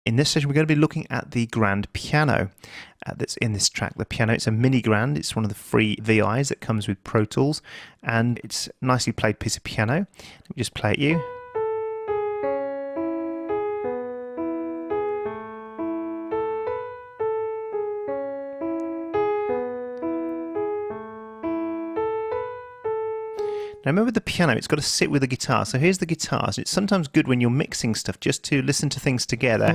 In this session, we're going to be looking at the grand piano that's in this track. The piano, it's a mini grand. It's one of the free VIs that comes with Pro Tools, and it's a nicely played piece of piano. Let me just play it you. Now remember, the piano, it's got to sit with the guitar. So here's the guitar. So it's sometimes good when you're mixing stuff just to listen to things together.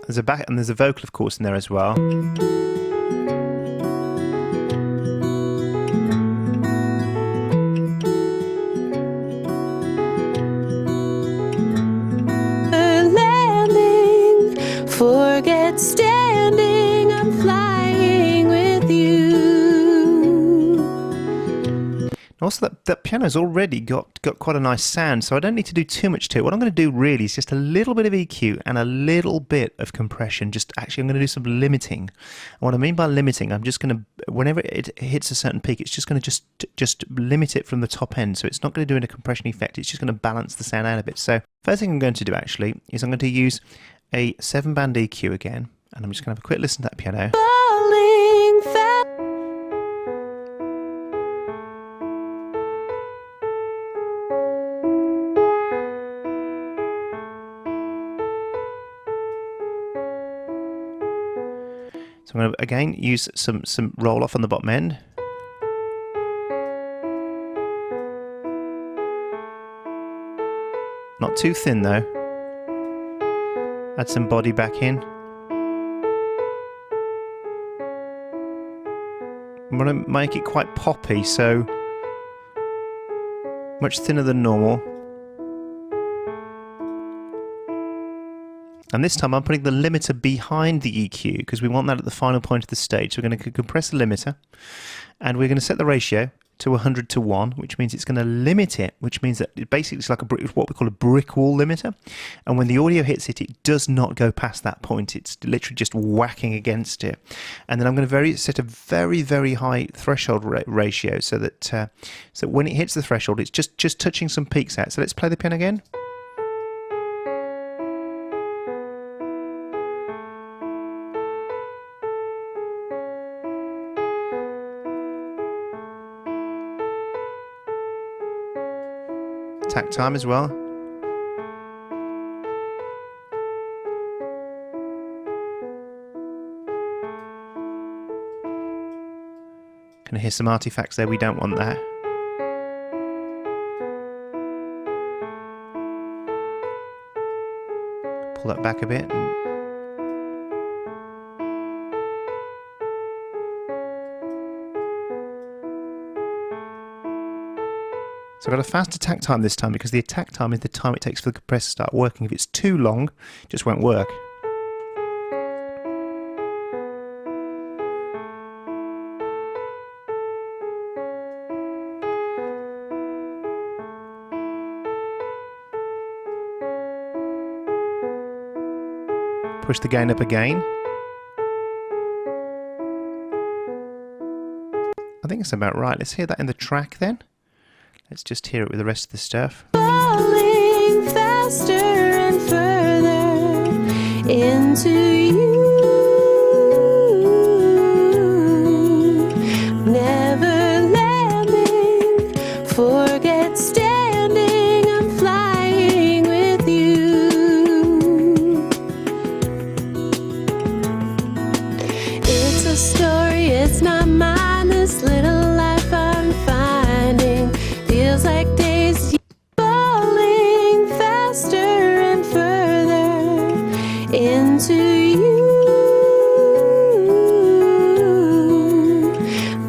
There's a back and there's a vocal, of course, in there as well. Landing, forget standing, I'm flying with you. Also, that piano's already got quite a nice sound, so I don't need to do too much to it. What I'm going to do really is just a little bit of EQ and a little bit of compression. I'm going to do some limiting. And what I mean by limiting, I'm just going to, whenever it hits a certain peak, it's just going to just limit it from the top end. So it's not going to do a compression effect. It's just going to balance the sound out a bit. So first thing I'm going to do actually is I'm going to use a 7-band EQ again, and I'm just going to have a quick listen to that piano. Falling fast. So I'm going to again use some roll off on the bottom end. Not too thin though. Add some body back in. I'm going to make it quite poppy, so much thinner than normal. And this time I'm putting the limiter behind the EQ because we want that at the final point of the stage. So we're going to compress the limiter and we're going to set the ratio to 100:1, which means it's going to limit it, which means that it basically it's like what we call a brick wall limiter. And when the audio hits it, it does not go past that point. It's literally just whacking against it. And then I'm going to set a very, very high threshold ratio so that so when it hits the threshold, it's just touching some peaks out. So let's play the piano again. Tack time as well. Can hear some artifacts there, we don't want that. Pull that back a bit. So I've got a fast attack time this time because the attack time is the time it takes for the compressor to start working. If it's too long, it just won't work. Push the gain up again. I think it's about right. Let's hear that in the track then. Let's just hear it with the rest of the stuff. Falling faster and further into you. Never landing, forget standing, I'm flying with you. It's a story, it's not mine, this little life I'm finding. Feels like days falling faster and further into you.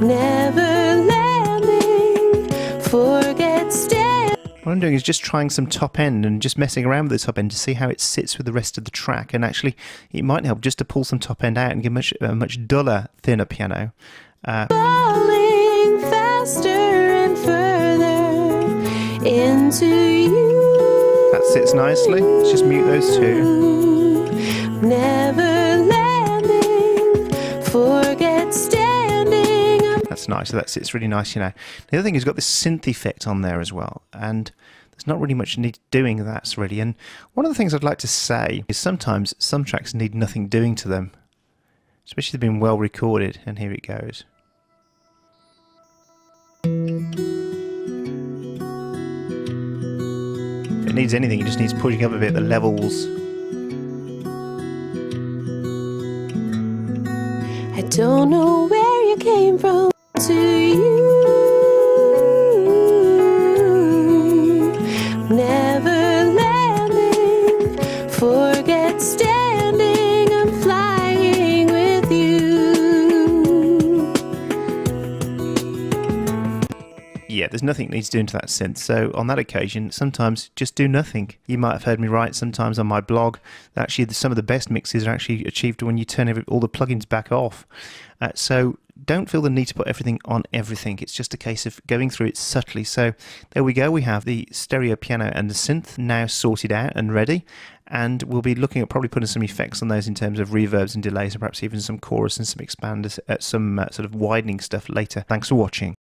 Never landing, forget staying. What I'm doing is just trying some top end and just messing around with the top end to see how it sits with the rest of the track. And actually, it might help just to pull some top end out and give a much duller, thinner piano. Falling faster and further into you. That sits nicely. Let's just mute those two. Never landing, forget standing. That's That's nice. So that sits really nice, you know. The other thing is got this synth effect on there as well, and there's not really much need doing that really. And one of the things I'd like to say is sometimes some tracks need nothing doing to them, especially if they've been well recorded. And here it goes. If it needs anything, it just needs pushing up a bit the levels. I don't know where you came from to you. Never landing, forget standing, I'm flying with you. Yeah, there's nothing needs doing to that synth. So on that occasion, sometimes just do nothing. You might have heard me write sometimes on my blog that actually some of the best mixes are actually achieved when you turn all the plugins back off. So don't feel the need to put everything on everything. It's just a case of going through it subtly. So there we go. We have the stereo piano and the synth now sorted out and ready. And we'll be looking at probably putting some effects on those in terms of reverbs and delays, and perhaps even some chorus and some expanders, some sort of widening stuff later. Thanks for watching.